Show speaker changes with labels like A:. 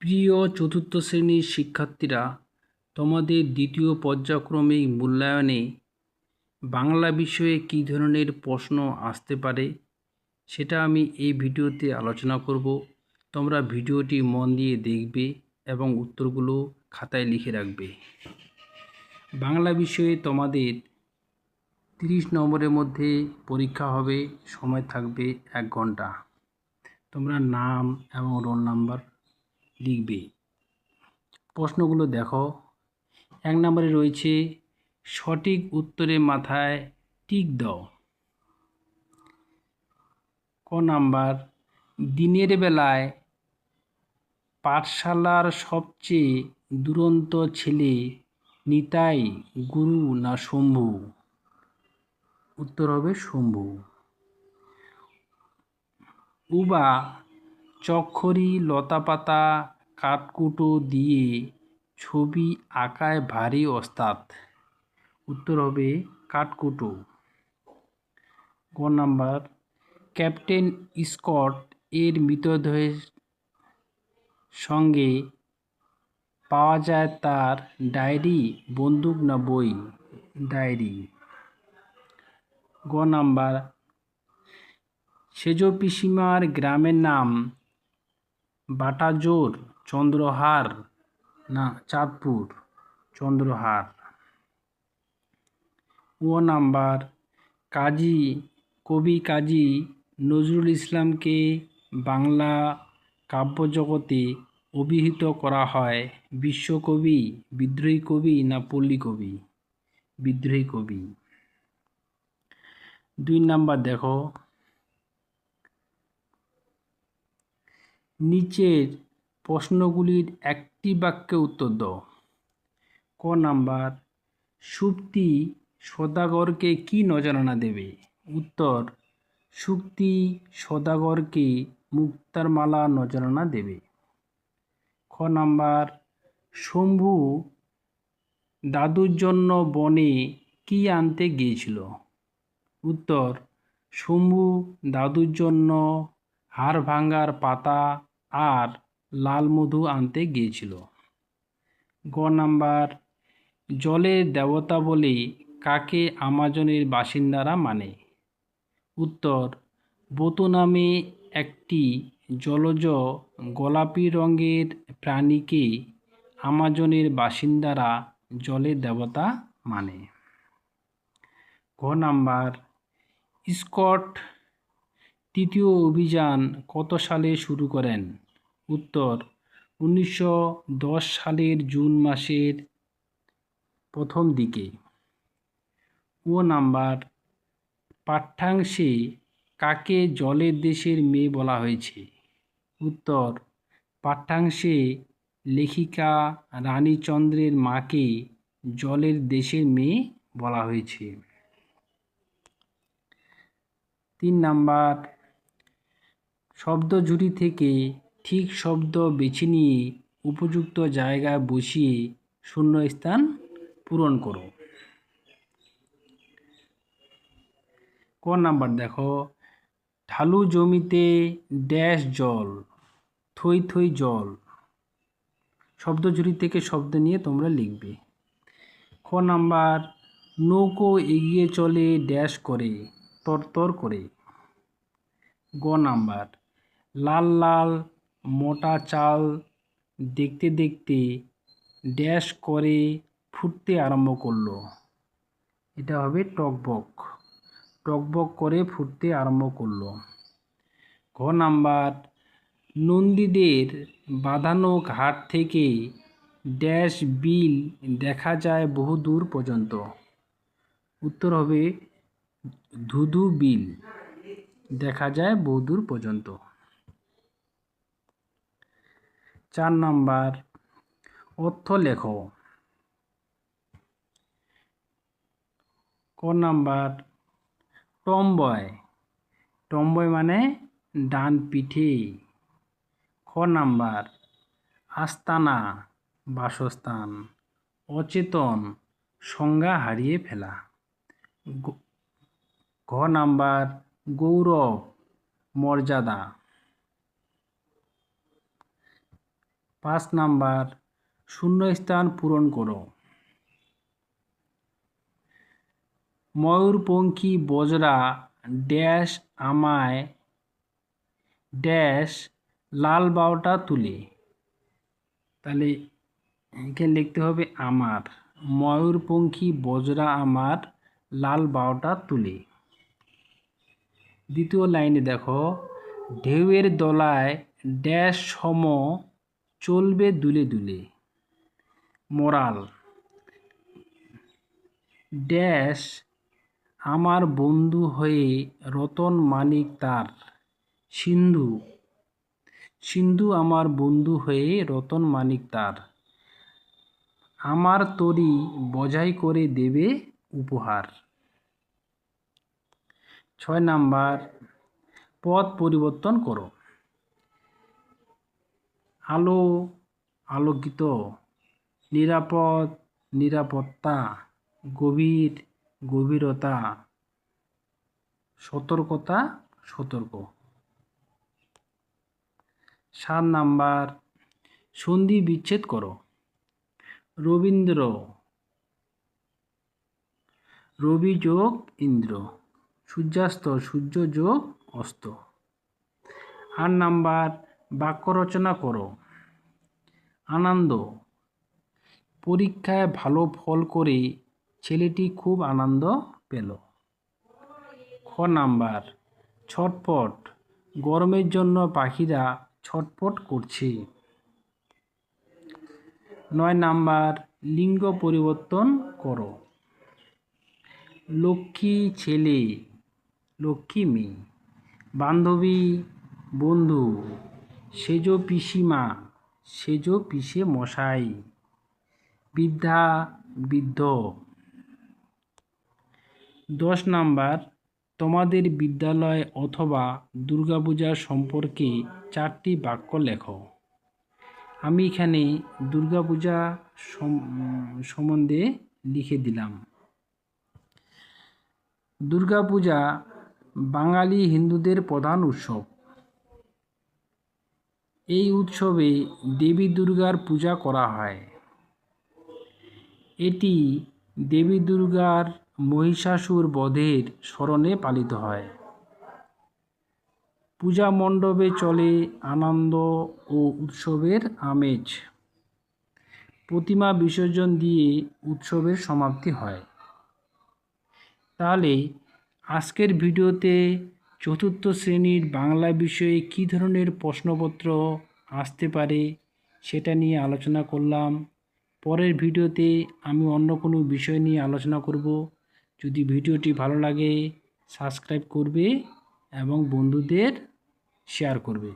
A: প্রিয় চতুর্থ শ্রেণীর শিক্ষার্থীরা, তোমাদের দ্বিতীয় পর্যায়ক্রমিক মূল্যায়নে বাংলা বিষয়ে কী ধরনের প্রশ্ন আসতে পারে সেটা আমি এই ভিডিওতে আলোচনা করব। তোমরা ভিডিওটি মন দিয়ে দেখবে এবং উত্তরগুলো খাতায় লিখে রাখবে। বাংলা বিষয়ে তোমাদের 30 নম্বরের মধ্যে পরীক্ষা হবে, সময় থাকবে 1 ঘন্টা। তোমরা নাম এবং রোল নাম্বার লিখবে। প্রশ্নগুলো দেখো। 1 নম্বরে রয়েছে সঠিক উত্তরের মাথায় টিক দাও। ক নাম্বার, দিনের বেলায় পাঠশালার সবচেয়ে দুরন্ত ছেলে নিতাই, গুরু না শম্ভু? উত্তর হবে শম্ভু। উবা চক্খরি লতাপাতা কাঠকুটো দিয়ে ছবি আঁকায় ভারী ওস্তাদ? উত্তর হবে কাঠকুটো। গ নাম্বার, ক্যাপ্টেন স্কট এর মৃতদেহের সঙ্গে পাওয়া যায় তার ডায়েরি, বন্দুক না বই? ডায়েরি। গ নাম্বার, সেজ পিসিমার গ্রামের নাম বাটাজোর, চন্দ্রহার না চাঁদপুর? চন্দ্রহার। ও নাম্বার, কবি কাজী নজরুল ইসলামকে বাংলা কাব্যজগতে অভিহিত করা হয় বিশ্বকবি, বিদ্রোহী কবি না পল্লী কবি? বিদ্রোহী কবি। 2 নাম্বার দেখো, নিচের প্রশ্নগুলির একটি বাক্যে উত্তর দাও। ক নাম্বার, সুপ্তি সদাগরকে কি নজরানা দেবে? উত্তর, সুক্তি সদাগরকে মুক্তার মালা নজরানা দেবে। খ নাম্বার, শম্ভু দাদুর জন্য বনে কি আনতে গিয়েছিল? উত্তর, শম্ভু দাদুর জন্য হাড়ভাঙ্গার পাতা আর লাল মধু আনতে গিয়েছিল। গ নাম্বার, জলের দেবতা বলে কাকে আমাজনের বাসিন্দারা মানে? উত্তর, বোতো নামে একটি জলজ গোলাপি রঙের প্রাণীকে আমাজনের বাসিন্দারা জলের দেবতা মানে। ঘ নাম্বার, স্কট তৃতীয় অভিযান কত সালে শুরু করেন? উত্তর, 1910 সালের জুন মাসের প্রথম দিকে। ও নাম্বার, পাঠ্যাংশে কাকে জলের দেশের মেয়ে বলা হয়েছে? উত্তর, পাঠ্যাংশে লেখিকা রানীচন্দ্রের মাকে জলের দেশের মেয়ে বলা হয়েছে। 3 নাম্বার, শব্দঝুড়ি থেকে ঠিক শব্দ বেছে নিয়ে উপযুক্ত জায়গায় বসিয়ে শূন্যস্থান পূরণ করো। ক নাম্বার দেখো, ঢালু জমিতে ড্যাশ জল, থই থই জল। শব্দঝুড়ি থেকে শব্দ নিয়ে তোমরা লিখবে। খ নাম্বার, নৌকো এগিয়ে চলে ড্যাশ করে, তরতর করে। গ নাম্বার, লাল লাল মোটা চাল দেখতে দেখতে ড্যাশ করে ফুটতে আরম্ভ করলো? এটা হবে টকবক, টকবক করে ফুটতে আরম্ভ করলো। ঘ নাম্বার, নন্দীদের বাঁধানো ঘাট থেকে ড্যাশ বিল দেখা যায় বহু দূর পর্যন্ত? উত্তর হবে ধুধু বিল দেখা যায় বহু দূর পর্যন্ত। 4 নাম্বার, অর্থ লেখো। ক নাম্বার, টমবয়, টমবয় মানে ডান পিঠে। খ নাম্বার, আস্তানা বাসস্থান, অচেতন সংজ্ঞা হারিয়ে ফেলা। ঘ নাম্বার, গৌরব মর্যাদা। 5 নাম্বার শূন্যস্থান পূরণ করো। ময়ূরপঙ্খী বজরা ড্যাশ আমায় ড্যাশ লাল বাউটা তুলে। তাহলে এখানে লিখতে হবে আমার। ময়ূরপঙ্খী বজরা আমার লাল বাউটা তুলে। দ্বিতীয় লাইনে দেখো, ঢেউয়ের দলায় ড্যাশ সম চলবে দুলে দুলে। মোরাল, ড্যাশ আমার বন্ধু হয়ে রতন মানিক তার। সিন্ধু, সিন্ধু আমার বন্ধু হয়ে রতন মানিক তার। আমার তরি বজায় করে দেবে উপহার। 6 নাম্বার পথ পরিবর্তন করো। আলো আলোকিত, নিরাপদ নিরাপত্তা, গভীর গভীরতা, সতর্কতা সতর্ক। 7 নাম্বার সন্ধি বিচ্ছেদ করো। রবীন্দ্র, রবি যোগ ইন্দ্র, সূর্যাস্ত সূর্য যোগ অস্ত। 8 নাম্বার বাক্য রচনা করো। আনন্দ, পরীক্ষায় ভালো ফল করে ছেলেটি খুব আনন্দ পেল। খ নাম্বার ছটফট, গরমের জন্য পাখিরা ছটফট করছে। 9 নাম্বার লিঙ্গ পরিবর্তন করো। লক্ষ্মী ছেলে, লক্ষ্মী মেয়ে। বান্ধবী বন্ধু, সেজ পিসিমা, সেজ পিসে মশাই। বৃদ্ধা বৃদ্ধ। 10 নাম্বার তোমাদের বিদ্যালয় অথবা দুর্গাপূজা সম্পর্কে 4টি বাক্য লেখো। আমি এখানে দুর্গাপূজা সম্বন্ধে লিখে দিলাম। দুর্গাপূজা বাঙালি হিন্দুদের প্রধান উৎসব। এই উৎসবে দেবী দুর্গার পূজা করা হয়। এটি দেবী দুর্গার মহিষাসুর বধের স্মরণে পালিত হয়। পূজা মণ্ডপে চলে আনন্দ ও উৎসবের আমেজ। প্রতিমা বিসর্জন দিয়ে উৎসবের সমাপ্তি হয়। তাহলে আজকের ভিডিওতে চতুর্থ শ্রেণীর বাংলা বিষয়ে কী ধরনের প্রশ্নপত্র আসতে পারে সেটা নিয়ে আলোচনা করলাম। পরের ভিডিওতে আমি অন্য কোনো বিষয় নিয়ে আলোচনা করব। যদি ভিডিওটি ভালো লাগে সাবস্ক্রাইব করবে এবং বন্ধুদের শেয়ার করবে।